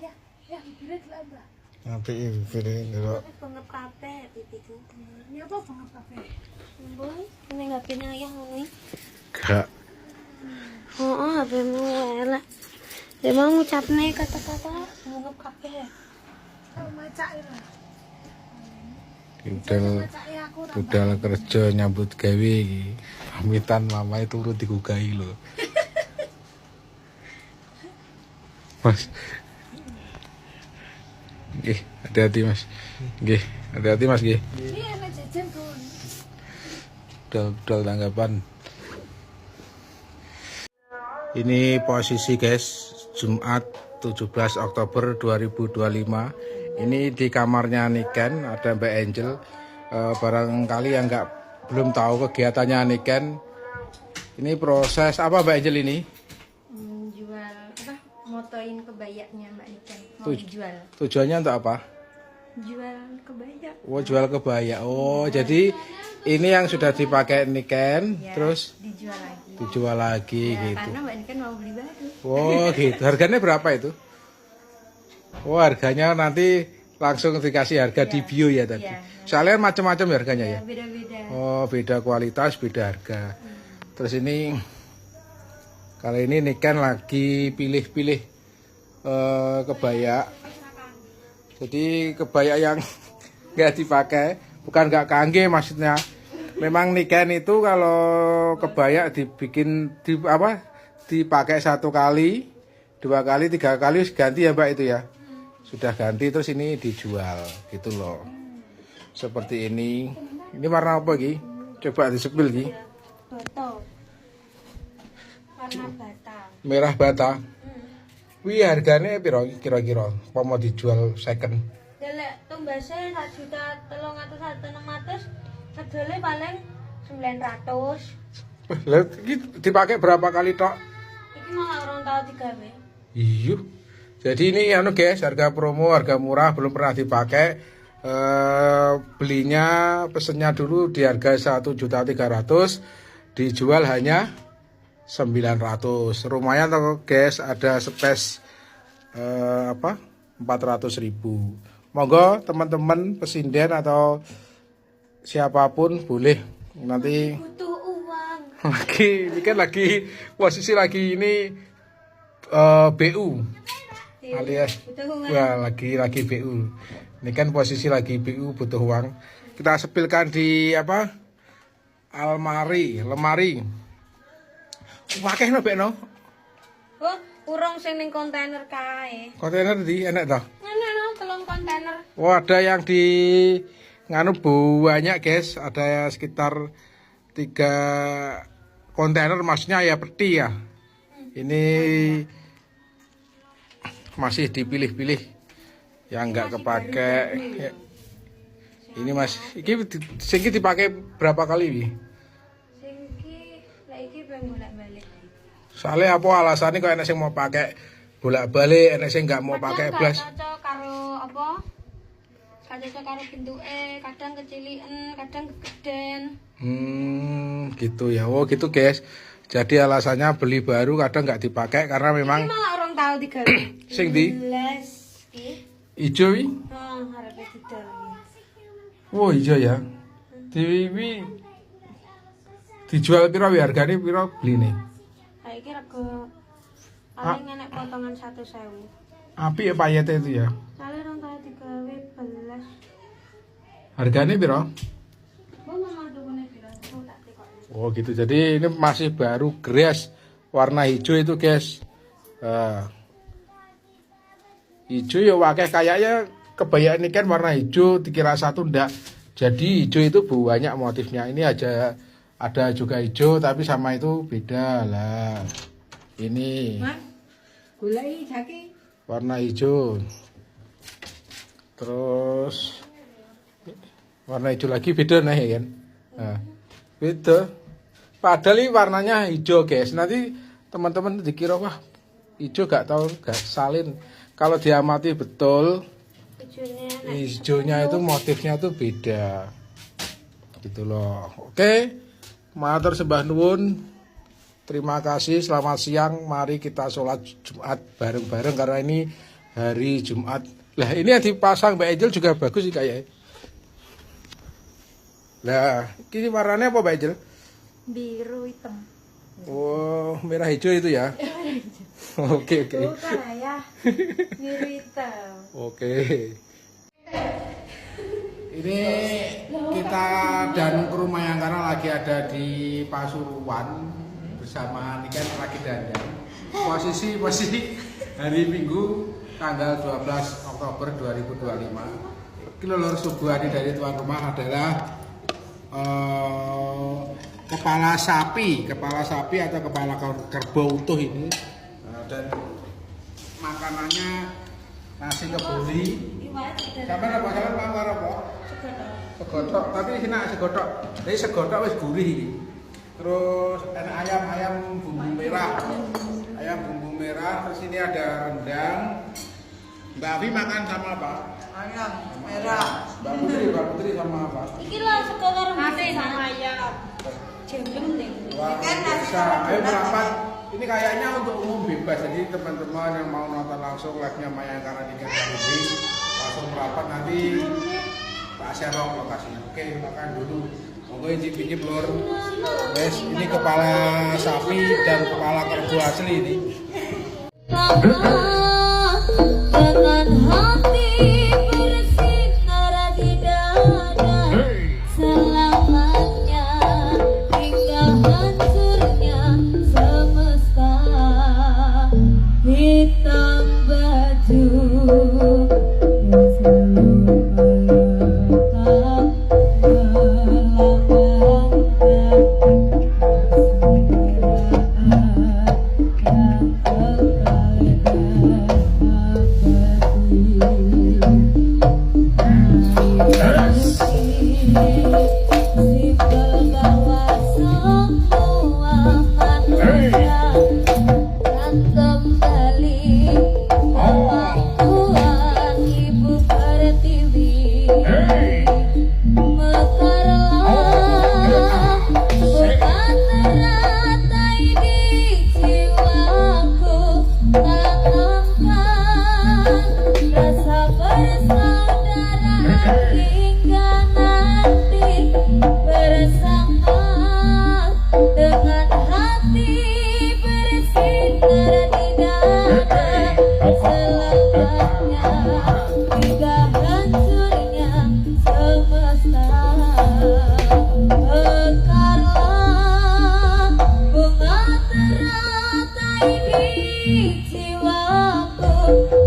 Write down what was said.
Ya, bibirnya delok, Mbak. Apik bibire ndelok. Banget kabeh pipiku. Ini apa banget kafe? Boy, ini enggak kena ayah ini. Gak. Oh, HP-mu elek. Dia mau ngucapne kata-kata banget kabeh. Kalau macak itu. Budal kerja nyambut gawe iki. Pamitan mamae turu digugahi lho. Mas. Nggih, hati-hati Mas. Nggih, hati-hati Mas nggih. Ini enak jajan tuh. Budal tanggapan. Ini posisi guys, Jumat 17 Oktober 2025. Ini di kamarnya Niken, ada Mbak Angel. Barangkali yang belum tahu kegiatannya Niken. Ini proses apa Mbak Angel ini? Jual apa? Motoin kebayanya Mbak Niken. Mau dijual. Tujuannya untuk apa? Jual kebaya. Oh, jual kebaya. Oh, jadi ini yang sudah dipakai Niken, Ya, terus dijual lagi. dijual lagi Ya, gitu. karena Mbak Niken mau beli baru. Oh, gitu. Harganya berapa itu? Oh, harganya nanti langsung dikasih harga di bio ya tadi. Iya. Soalnya macam-macam harganya ya. Ya, beda-beda. Oh, beda kualitas, beda harga. Terus ini kali ini Niken lagi pilih-pilih kebaya. Jadi kebaya yang nggak dipakai, bukan nggak kangge maksudnya. Memang Niken itu kalau kebaya dipakai 1 kali, 2 kali, 3 kali ganti ya Mbak itu ya. Sudah ganti terus ini dijual gitu loh. Seperti ini. Ini warna apa Ki? Coba disepil Ki. Boto. Warna bata. Merah bata. Wih harganya piro kira-kira? Apa mau dijual second? Delek tumbasnya 1.300.600, kedele paling 900. Lah iki dipakai berapa kali tok? Iki malah orang tahu digawe. Iya. Jadi ini guys, harga promo, harga murah, belum pernah dipakai. Belinya pesennya dulu di harga 1.300.000, dijual hanya 900. Lumayan toh guys, ada space 400.000. Monggo teman-teman pesinden atau siapapun boleh nanti. Butuh uang. Ini kan lagi posisi lagi ini BU alias Butuh uang. wah lagi BU. Ini kan posisi lagi BU butuh uang. Kita sepilkan di lemari. Wakeh no bekno. Oh, urung sing ning kontainer kae. Kontainer di enak toh. Enak no, 3 kontainer. Oh, ada yang di banyak guys, ada sekitar 3 kontainer, maksudnya ya peti ya. Ini masih dipilih-pilih yang enggak kepake. Ya. Ini Mas, iki dipakai berapa kali Wi? Sing iki pengen bolak-balik. Soalnya apa alasannya kok enak sing mau pakai bolak-balik, enak sing enggak mau pakai blas. Cocok karo apa? Cocok karo bentuke, kadang keciliken, kadang gegeden. Gitu ya. Oh gitu guys. Jadi alasannya beli baru kadang nggak dipakai karena memang Iki malah orang tahu digawe. sing di Les iki. ijo wi. Oh, arepe didol iki. Oh iya ya. Dijual piro wi hargane piro bline? Saiki rego paling enek potongan 100.000. Apik ya payete itu ya. Soale orang tahu digawe belas. Hargane piro? Mau mama dukune piro? Oh, tak tekokne. Oh gitu. Jadi ini masih baru gres warna hijau itu guys. Hijau ya wakeh kayaknya kebaya ini kan warna hijau dikira satu ndak. Jadi hijau itu banyak motifnya. Ini aja ada juga hijau tapi sama itu beda lah. Ini Mas, gulai jaki. warna hijau. Terus warna hijau lagi beda nah ya kan. Nah, beda. Padahal ini warnanya hijau guys. Nanti teman-teman dikira wah hijau gak tahu gak salin. Kalau diamati betul hijaunya itu motifnya tuh beda. Gitu loh. Oke. Matur sembah nuwun. Terima kasih. Selamat siang. Mari kita sholat Jumat bareng-bareng karena ini hari Jumat. Lah ini yang dipasang Mbak Angel juga bagus sih kayaknya. Lah, ini warnanya apa Mbak Angel? Biru hitam. Oh, merah hijau itu ya? Oke. Bukan ayah. Biru hitam. Oke. Ini kita dan kru Mayangkara lagi ada di Pasuruan bersama Niken lagi dandan. Posisi hari Minggu tanggal 12 Oktober 2025. Lelur suguhani dari tuan rumah adalah kepala sapi atau kepala kerbau utuh ini, dan makanannya nasi kebuli. Sampai apa mangkar apa? Segodok. Tapi sini segodok. Jadi segodok wis gurih iki. Terus ada ayam bumbu merah. Ayam bumbu merah. Terus ini ada rendang. Mbak Avi makan sama apa? Ayam merah. Mbak Putri sama apa? Iki lho sego karo Nasi sama ayam. jembem ning. Wah, bisa. Ayo merapat. Ini kayaknya untuk umum bebas. Jadi teman-teman yang mau nonton langsung live-nya Mayangkara di TV langsung merapat, nanti Pak share lokasinya. Oke, makan dulu. Monggo incip-incip lur. Guys, ini kepala sapi dan kepala kerbau asli ini. Dengan hati bersinar di dada selamanya hingga hancurnya semesta. Hitam baju yang selalu melekat jiwaku.